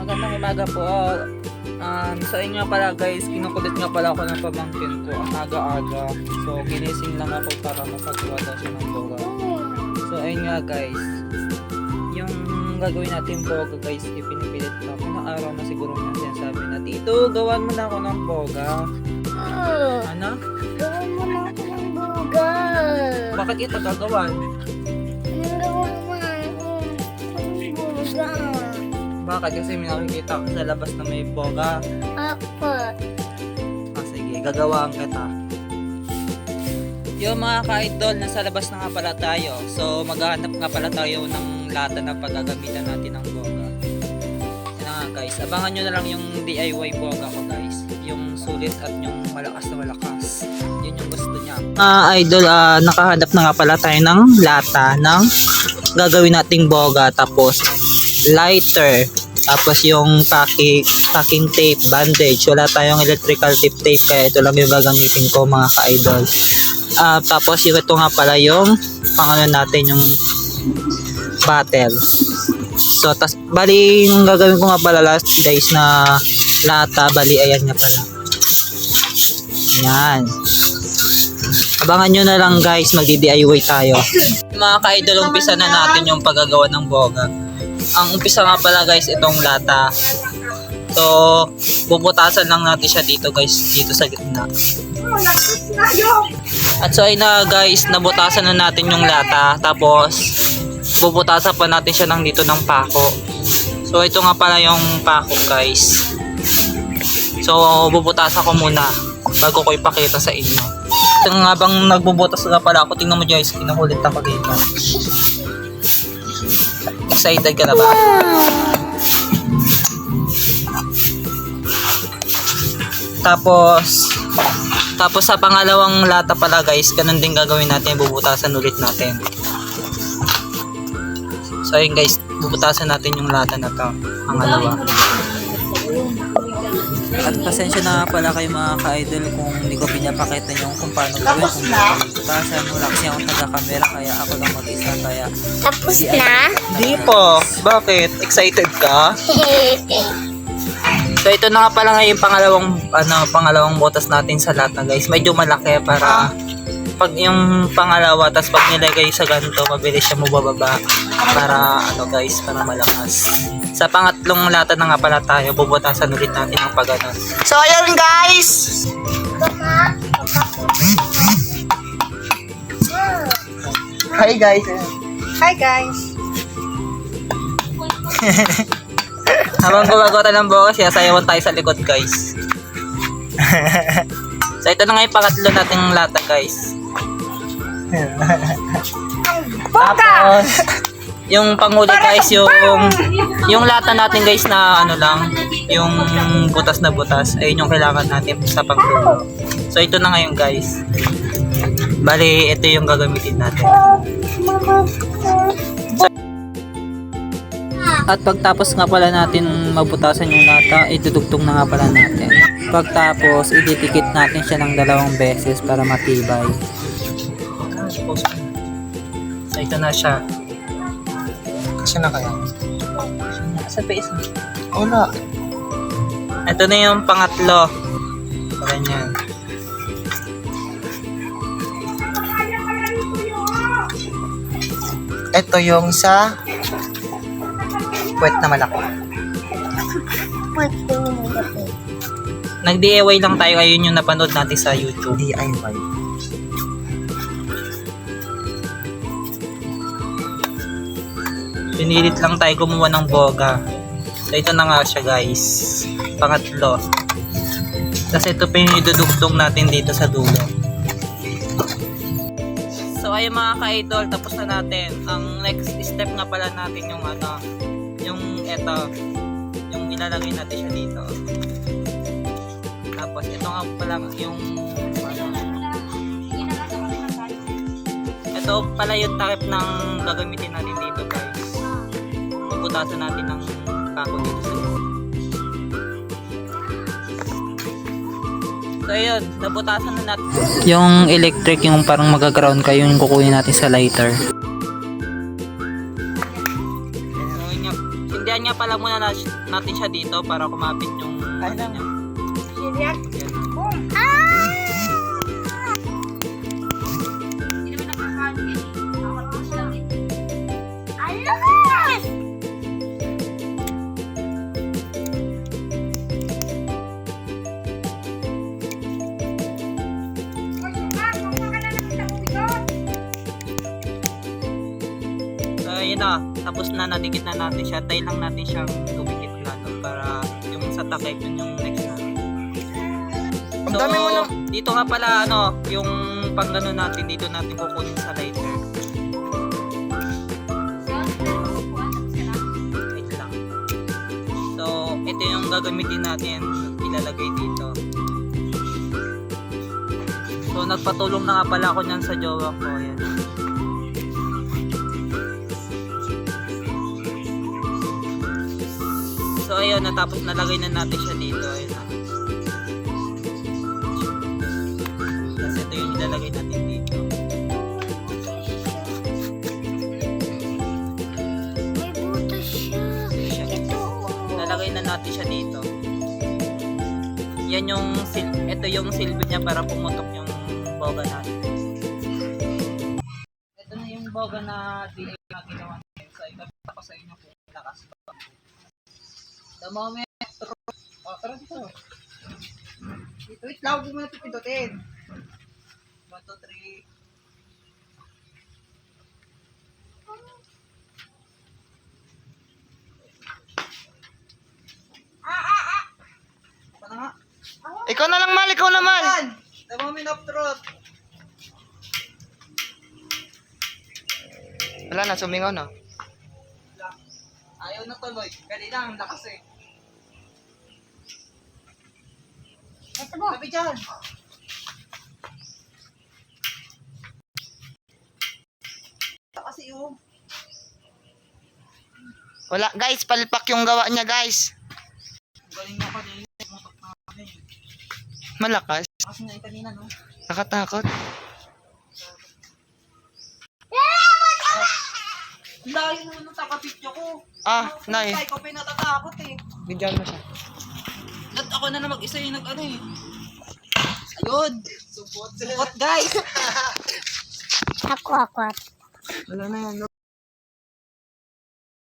Magandang umaga po. Sa inyo nga pala guys, kinukulit nga pala ako ng pamangkin ko ang aga-aga. So, ginising lang ako para mapagawa daw siya ng boga. So, ayun nga guys, yung gagawin natin boga guys, ipinipilit ko. Kung araw na siguro na sinasabi na, Tito, gawan mo na ako ng boga. Ano? Gawan mo na ako ng boga. Bakit ito gagawan? Gawan mo na ako ng boga. Bakit? Kasi may nakikita ko sa labas na may boga. Apat. Sige, gagawaan kita. Yung mga ka-idol, nasa labas na nga pala tayo. So, maghahanap nga pala tayo ng lata na paggagamitan natin ng boga. Yan nga guys, abangan nyo na lang yung DIY boga ko guys. Yung sulit at yung malakas na malakas. Yun yung gusto niya. Idol, nakahanap na nga pala tayo ng lata ng gagawin nating boga. Tapos, lighter. Tapos yung packing tape, bandage. Wala tayong electrical tape kaya ito lang yung gagamitin ko mga ka-idol. Tapos yung ito nga pala yung pangano natin yung bottle. So bali yung gagawin ko nga pala last guys na lata, bali ayan nga pala. Ayan. Abangan nyo na lang guys, magdi-DIY tayo. Mga ka-idol, umpisa na natin yung paggagawa ng boga. Ang umpisa nga pala guys, itong lata. So, bubutasan lang natin siya dito guys, dito sa gitna. At so ay na guys, nabutasan na natin yung lata. Tapos, bubutasan pa natin siya ng dito ng pako. So, ito nga pala yung pako guys. So, bubutasan ko muna bago ko ipakita sa inyo. Ito nga bang nagbubutas nga pala ako, tingnan mo guys, kinahulit ako dito. Excited ka na ba? Tapos sa pangalawang lata pala guys, ganun din gagawin natin, bubutasan ulit natin. So ayun guys, bubutasan natin yung lata na to, pangalawa. At pasensya na pala kayo mga ka-idol kung hindi ko pinapakita yung kung paano gawin, kung bubutasan. Wala kasi akong taga-camera kaya ako lang mag-isa kaya. Tapos na? Di po. Bakit? Excited ka? So ito na nga pala ngayon pangalawang butas natin sa lata guys. Medyo malaki para pag yung pangalawa tapos pag nilagay sa ganito mabilis siya mabababa para guys, para malakas. Sa pangatlong lata na nga pala tayo, bubutasan ulit natin ang pagano. So ayun guys. Hi guys. Hi guys. Habang gumagawa tayo ng boga, sayawan tayo sa likod guys. So ito na nga yung pangatlo nating lata guys. Tapos yung panghuli guys, yung lata natin guys na lang, yung butas na butas, ayun yung kailangan natin sa pangdulo. So ito na ngayon guys. Bali, ito yung gagamitin natin. At pagtapos nga pala natin mabutasan yung lata, idudugtong na nga pala natin. Pagtapos, ididikit natin siya ng 2 beses para matibay. So ito na siya. Kasi na kaya? Sa face mo? Wala. Ito na yung pangatlo. Ganyan. Ito yung sa puwet na malaki. Pwede mo malaki. Nag-DIY lang tayo, ayun yung napanood natin sa YouTube. DIY. Pinilit lang tayo gumawa ng boga. So ito na nga siya guys. Pangatlo. Kasi ito pa yung idudugtong natin dito sa dulo. So ayun mga ka-idol, tapos na natin. Ang next step nga pala natin yung yung ito, yung ilalagay natin siya dito. Tapos ito nga pala yung ito pala yung takip ng gagamitin natin dito guys. Bubutasan natin ng pako dito sa loob. So ayun, nabutasan na natin. Yung electric, yung parang mag-ground kayo, yung kukunin natin sa lighter. Hindihan nga pala lang muna natin siya dito para kumapit yung ano niya. Siriyak. Yan. Boom. Alas! So, ayun na. Tapos na, nadikit na natin siya. Tayo lang natin siyang dumikit lalo para yung sa takip yun yung next na. Ang dami mo na. Dito nga pala, ano, yung pang gano'n natin, dito natin kukunin sa lighter. Wait lang. So, ito yung gagamitin natin, ilalagay dito. So, nagpatulong na nga pala ako nyan sa jowa ko. Ayan. So, ayun, natapos nalagay na natin siya dito. Ayun na. Tapos ito yung ilalagay natin dito. May butas siya. Ito. Nalagay na natin siya dito. Yan yung ito yung silbi niya para pumutok yung boga natin. Ito na yung boga na DA na ginawa natin. So, ipapita ko sa inyo kung lakas pa. The moment, tara dito. Dito, wait lang, huwag mo na ito pindutin. 1, 2, 3. Ito na nga. Ikaw na lang, Mal. Ikaw naman. The moment of truth. Wala na, sumingaw na. Ayaw na tuloy. Kanina, ang lakas eh. Ito mo. Sabi dyan. Kasi yung Wala, guys. Palpak yung gawa niya, guys. galing na kanina. Mutok na kami. Malakas. Kasi na yung kanina, no? Nakatakot. Ang layo naman ng takapityo ko. Ah, nay. Tay ko pinatatakot eh. Bigyan mo siya. At ako na mag-isa yung nag-ano eh. Ayun. Support guys. Ako. Wala na yan.